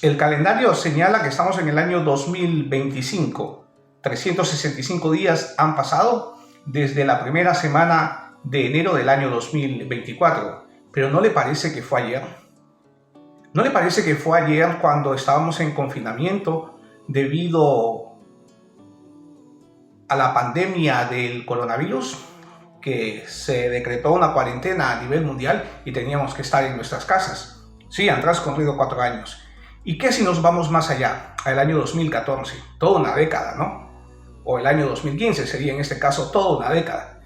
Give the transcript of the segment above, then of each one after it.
El calendario señala que estamos en el año 2025. 365 días han pasado desde la primera semana de enero del año 2024. Pero ¿no le parece que fue ayer? ¿No le parece que fue ayer cuando estábamos en confinamiento debido a la pandemia del coronavirus? Que se decretó una cuarentena a nivel mundial y teníamos que estar en nuestras casas. Sí, han transcurrido 4 años. ¿Y qué si nos vamos más allá, al año 2014? Toda una década, ¿no? O el año 2015 sería en este caso toda una década.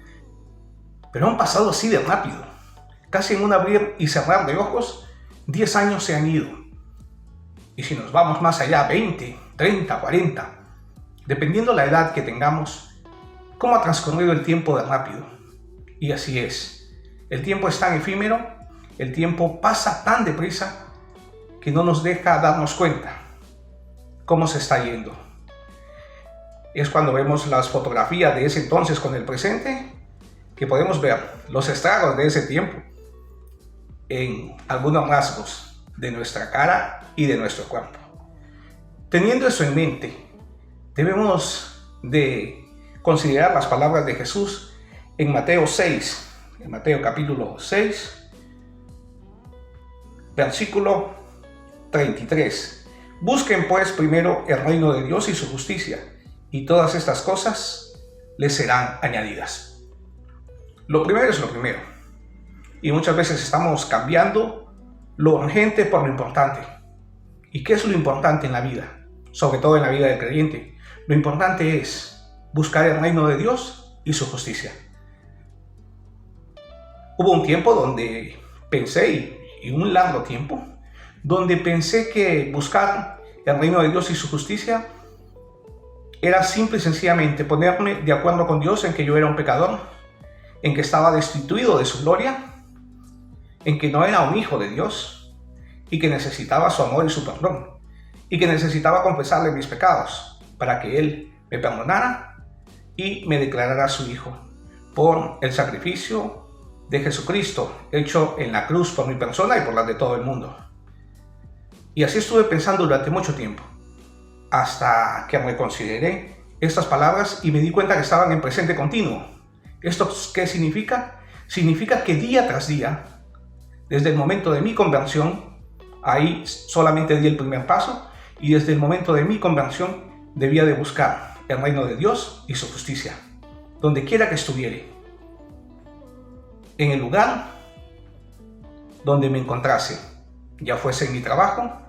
Pero han pasado así de rápido. Casi en un abrir y cerrar de ojos, 10 años se han ido. Y si nos vamos más allá, 20, 30, 40, dependiendo la edad que tengamos, ¿cómo ha transcurrido el tiempo de rápido? Y así es. El tiempo es tan efímero, el tiempo pasa tan deprisa, que no nos deja darnos cuenta cómo se está yendo. Es cuando vemos las fotografías de ese entonces con el presente que podemos ver los estragos de ese tiempo en algunos rasgos de nuestra cara y de nuestro cuerpo. Teniendo eso en mente, debemos de considerar las palabras de Jesús en Mateo 6, en Mateo capítulo 6, versículo 33. Busquen pues primero el reino de Dios y su justicia, y todas estas cosas les serán añadidas. Lo primero es lo primero. Y muchas veces estamos cambiando lo urgente por lo importante. ¿Y qué es lo importante en la vida? Sobre todo en la vida del creyente. Lo importante es buscar el reino de Dios y su justicia. Hubo un tiempo donde pensé, y un largo tiempo, donde pensé que buscar el reino de Dios y su justicia era simple y sencillamente ponerme de acuerdo con Dios en que yo era un pecador, en que estaba destituido de su gloria, en que no era un hijo de Dios y que necesitaba su amor y su perdón y que necesitaba confesarle mis pecados para que Él me perdonara y me declarara su hijo por el sacrificio de Jesucristo hecho en la cruz por mi persona y por la de todo el mundo. Y así estuve pensando durante mucho tiempo, hasta que reconsideré estas palabras y me di cuenta que estaban en presente continuo. ¿Esto qué significa? Significa que día tras día, desde el momento de mi conversión, ahí solamente di el primer paso, y desde el momento de mi conversión debía de buscar el reino de Dios y su justicia, donde quiera que estuviere, en el lugar donde me encontrase, ya fuese en mi trabajo,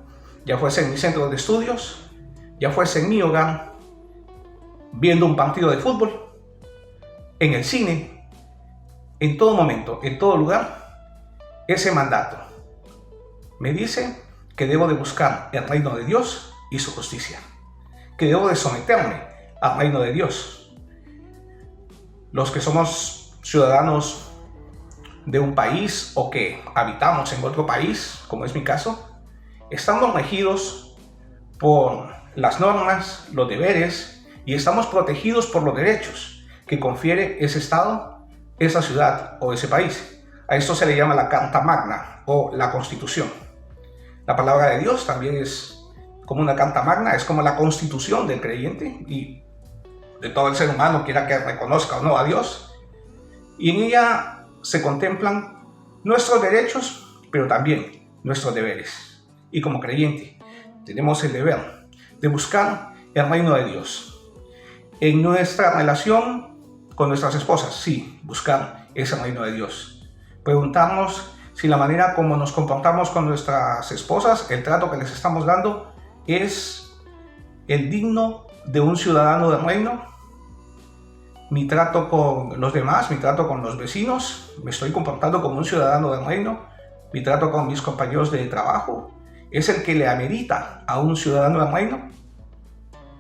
ya fuese en mi centro de estudios, ya fuese en mi hogar, viendo un partido de fútbol, en el cine, en todo momento, en todo lugar, ese mandato me dice que debo de buscar el reino de Dios y su justicia, que debo de someterme al reino de Dios. Los que somos ciudadanos de un país o que habitamos en otro país, como es mi caso, estamos regidos por las normas, los deberes y estamos protegidos por los derechos que confiere ese estado, esa ciudad o ese país. A esto se le llama la Carta Magna o la Constitución. La palabra de Dios también es como una Carta Magna, es como la Constitución del creyente y de todo el ser humano, quiera que reconozca o no a Dios. Y en ella se contemplan nuestros derechos, pero también nuestros deberes. Y como creyente tenemos el deber de buscar el reino de Dios. En nuestra relación con nuestras esposas, sí, buscar ese reino de Dios. Preguntarnos si la manera como nos comportamos con nuestras esposas, el trato que les estamos dando, es el digno de un ciudadano del reino. Mi trato con los demás, mi trato con los vecinos, me estoy comportando como un ciudadano del reino. Mi trato con mis compañeros de trabajo es el que le amerita a un ciudadano del reino.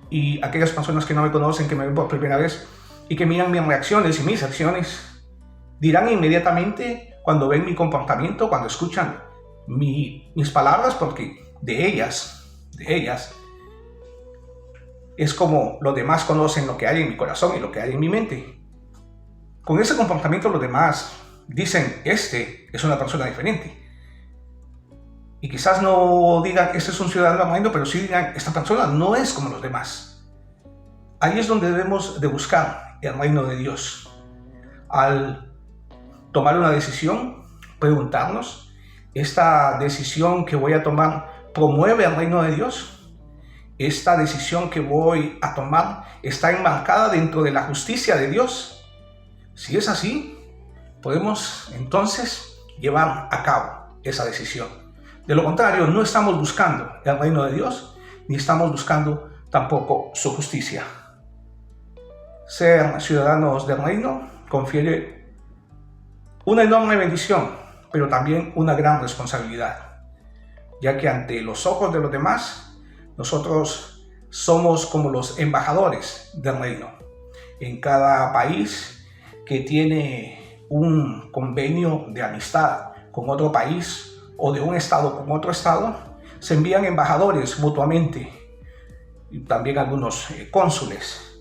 Y aquellas personas que no me conocen, que me ven por primera vez y que miran mis reacciones y mis acciones, dirán inmediatamente cuando ven mi comportamiento, cuando escuchan mis palabras, porque de ellas es como los demás conocen lo que hay en mi corazón y lo que hay en mi mente. Con ese comportamiento los demás dicen, este es una persona diferente. Y quizás no digan, este es un ciudadano del reino, pero sí digan, esta persona no es como los demás. Ahí es donde debemos de buscar el reino de Dios. Al tomar una decisión, preguntarnos, ¿esta decisión que voy a tomar promueve el reino de Dios? ¿Esta decisión que voy a tomar está enmarcada dentro de la justicia de Dios? Si es así, podemos entonces llevar a cabo esa decisión. De lo contrario, no estamos buscando el reino de Dios, ni estamos buscando tampoco su justicia. Ser ciudadanos del reino confiere una enorme bendición, pero también una gran responsabilidad, ya que ante los ojos de los demás, nosotros somos como los embajadores del reino. En cada país que tiene un convenio de amistad con otro país, o de un estado con otro estado, se envían embajadores mutuamente, y también algunos cónsules.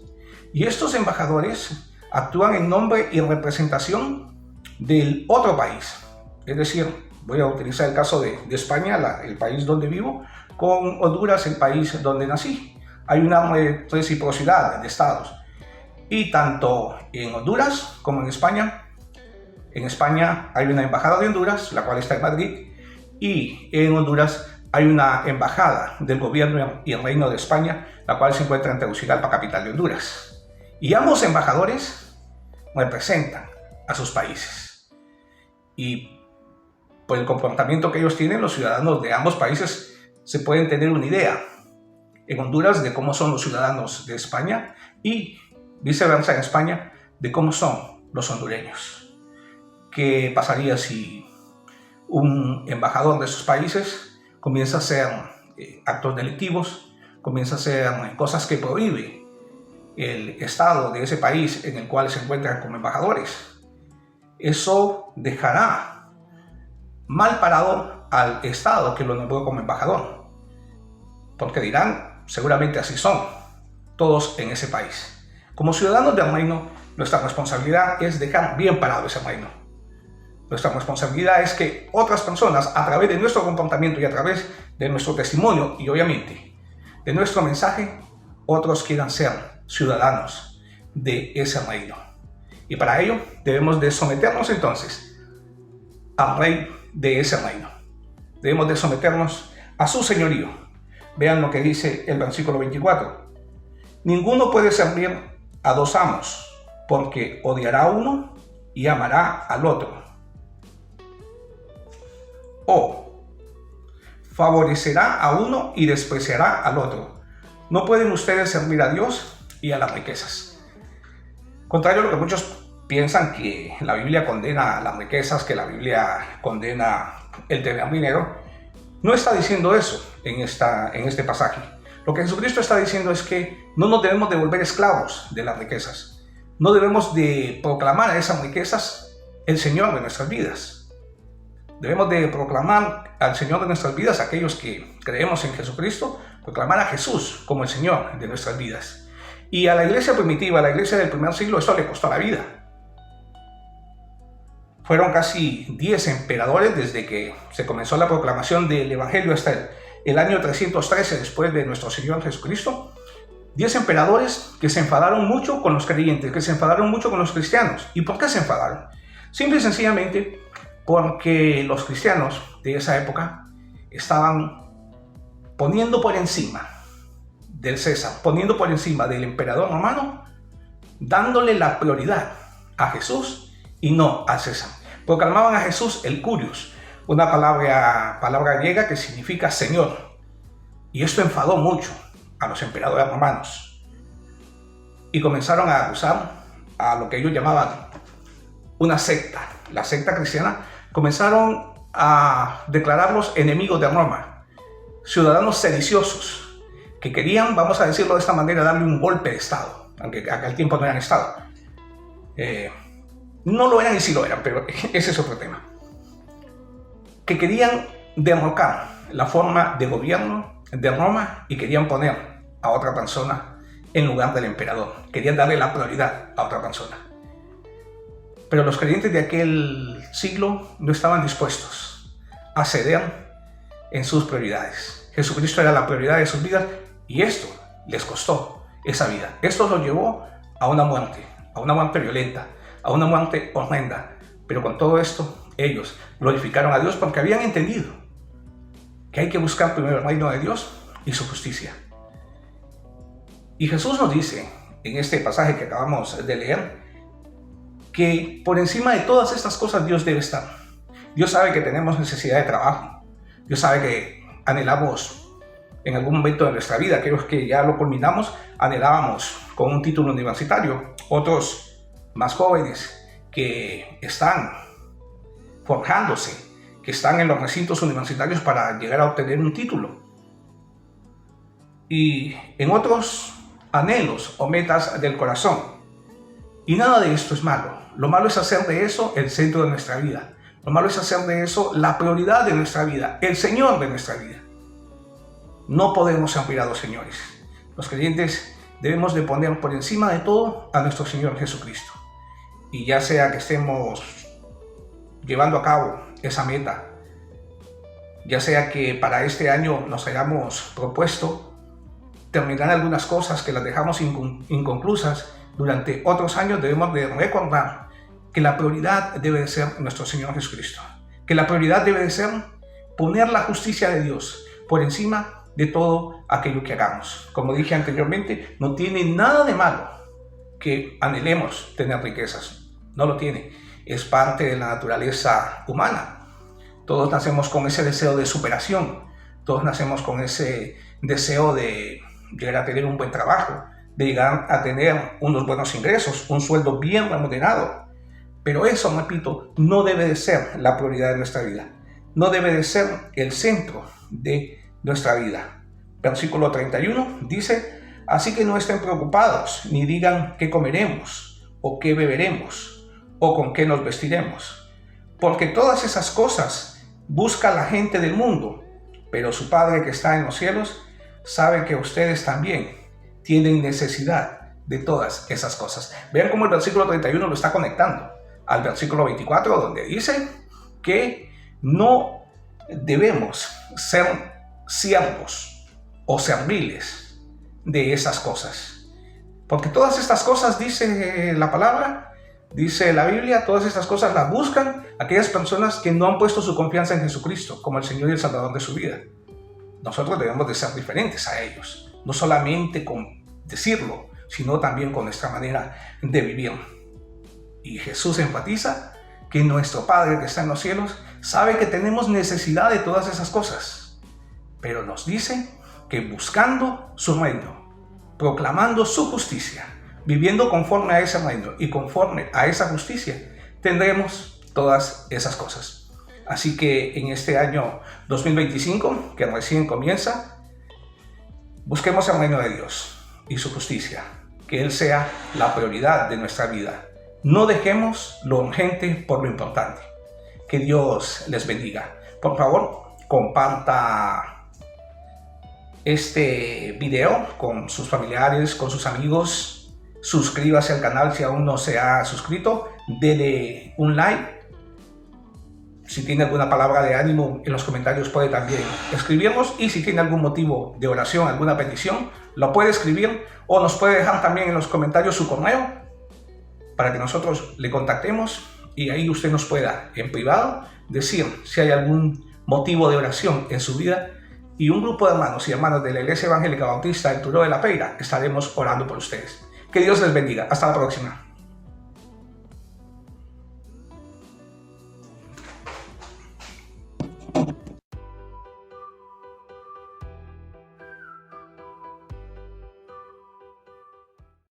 Y estos embajadores actúan en nombre y representación del otro país. Es decir, voy a utilizar el caso de España, el país donde vivo, con Honduras, el país donde nací. Hay una reciprocidad de estados. Y tanto en Honduras como en España hay una embajada de Honduras, la cual está en Madrid, y en Honduras hay una embajada del gobierno y el reino de España, la cual se encuentra en Tegucigalpa, capital de Honduras. Y ambos embajadores representan a sus países. Y por el comportamiento que ellos tienen, los ciudadanos de ambos países se pueden tener una idea en Honduras de cómo son los ciudadanos de España y viceversa en España de cómo son los hondureños. ¿Qué pasaría si un embajador de esos países comienza a hacer actos delictivos, comienza a hacer cosas que prohíbe el Estado de ese país en el cual se encuentran como embajadores? Eso dejará mal parado al Estado que lo nombró como embajador, porque dirán, seguramente así son todos en ese país. Como ciudadanos del reino, nuestra responsabilidad es dejar bien parado ese reino. Nuestra responsabilidad es que otras personas, a través de nuestro comportamiento y a través de nuestro testimonio y obviamente de nuestro mensaje, otros quieran ser ciudadanos de ese reino. Y para ello debemos de someternos entonces al rey de ese reino. Debemos de someternos a su señorío. Vean lo que dice el versículo 24. Ninguno puede servir a dos amos, porque odiará a uno y amará al otro, o favorecerá a uno y despreciará al otro. No pueden ustedes servir a Dios y a las riquezas. Contrario a lo que muchos piensan, que la Biblia condena las riquezas, que la Biblia condena el tener dinero, no está diciendo eso en este pasaje. Lo que Jesucristo está diciendo es que no nos debemos de volver esclavos de las riquezas. No debemos de proclamar a esas riquezas el Señor de nuestras vidas. Debemos de proclamar al Señor de nuestras vidas, aquellos que creemos en Jesucristo, proclamar a Jesús como el Señor de nuestras vidas. Y a la iglesia primitiva, a la iglesia del primer siglo, esto le costó la vida. Fueron casi 10 emperadores desde que se comenzó la proclamación del Evangelio hasta el año 313 después de nuestro Señor Jesucristo. 10 emperadores que se enfadaron mucho con los creyentes, que se enfadaron mucho con los cristianos. ¿Y por qué se enfadaron? Simple y sencillamente porque los cristianos de esa época estaban poniendo por encima del César, poniendo por encima del emperador romano, dándole la prioridad a Jesús y no a César. Proclamaban a Jesús el Curios, una palabra griega que significa Señor. Y esto enfadó mucho a los emperadores romanos. Y comenzaron a acusar a lo que ellos llamaban una secta, la secta cristiana. Comenzaron a declararlos enemigos de Roma, ciudadanos sediciosos, que querían, vamos a decirlo de esta manera, darle un golpe de Estado, aunque a aquel tiempo no eran Estado. No lo eran y sí lo eran, pero ese es otro tema. Que querían derrocar la forma de gobierno de Roma y querían poner a otra persona en lugar del emperador. Querían darle la prioridad a otra persona. Pero los creyentes de aquel siglo no estaban dispuestos a ceder en sus prioridades. Jesucristo era la prioridad de sus vidas y esto les costó esa vida. Esto los llevó a una muerte violenta, a una muerte horrenda. Pero con todo esto, ellos glorificaron a Dios porque habían entendido que hay que buscar primero el reino de Dios y su justicia. Y Jesús nos dice en este pasaje que acabamos de leer que por encima de todas estas cosas Dios debe estar. Dios sabe que tenemos necesidad de trabajo. Dios sabe que anhelamos en algún momento de nuestra vida, aquellos que ya lo culminamos, anhelábamos con un título universitario. Otros más jóvenes que están forjándose, que están en los recintos universitarios para llegar a obtener un título. Y en otros anhelos o metas del corazón. Y nada de esto es malo. Lo malo es hacer de eso el centro de nuestra vida. Lo malo es hacer de eso la prioridad de nuestra vida, el Señor de nuestra vida. No podemos servir a dos señores. Los creyentes debemos de poner por encima de todo a nuestro Señor Jesucristo. Y ya sea que estemos llevando a cabo esa meta, ya sea que para este año nos hayamos propuesto terminar algunas cosas que las dejamos inconclusas durante otros años, debemos de recordar que la prioridad debe de ser nuestro Señor Jesucristo, que la prioridad debe de ser poner la justicia de Dios por encima de todo aquello que hagamos. Como dije anteriormente, no tiene nada de malo que anhelemos tener riquezas, no lo tiene, es parte de la naturaleza humana. Todos nacemos con ese deseo de superación, todos nacemos con ese deseo de llegar a tener un buen trabajo, de llegar a tener unos buenos ingresos, un sueldo bien remunerado. Pero eso, repito, no debe de ser la prioridad de nuestra vida. No debe de ser el centro de nuestra vida. Versículo 31 dice: así que no estén preocupados, ni digan qué comeremos, o qué beberemos, o con qué nos vestiremos. Porque todas esas cosas busca la gente del mundo, pero su Padre que está en los cielos sabe que ustedes también tienen necesidad de todas esas cosas. Vean cómo el versículo 31 lo está conectando al versículo 24, donde dice que no debemos ser siervos o serviles de esas cosas. Porque todas estas cosas, dice la palabra, dice la Biblia, todas estas cosas las buscan aquellas personas que no han puesto su confianza en Jesucristo como el Señor y el Salvador de su vida. Nosotros debemos de ser diferentes a ellos, no solamente con decirlo, sino también con nuestra manera de vivir. Y Jesús enfatiza que nuestro Padre que está en los cielos sabe que tenemos necesidad de todas esas cosas, pero nos dice que buscando su reino, proclamando su justicia, viviendo conforme a ese reino y conforme a esa justicia, tendremos todas esas cosas. Así que en este año 2025, que recién comienza, busquemos el reino de Dios y su justicia, que Él sea la prioridad de nuestra vida. No dejemos lo urgente por lo importante. Que Dios les bendiga. Por favor, comparta este video con sus familiares, con sus amigos. Suscríbase al canal si aún no se ha suscrito. Dele un like. Si tiene alguna palabra de ánimo en los comentarios puede también escribirnos, y si tiene algún motivo de oración, alguna petición, lo puede escribir o nos puede dejar también en los comentarios su correo para que nosotros le contactemos y ahí usted nos pueda en privado decir si hay algún motivo de oración en su vida, y un grupo de hermanos y hermanas de la Iglesia Evangélica Bautista del Turó de la Peira estaremos orando por ustedes. Que Dios les bendiga. Hasta la próxima.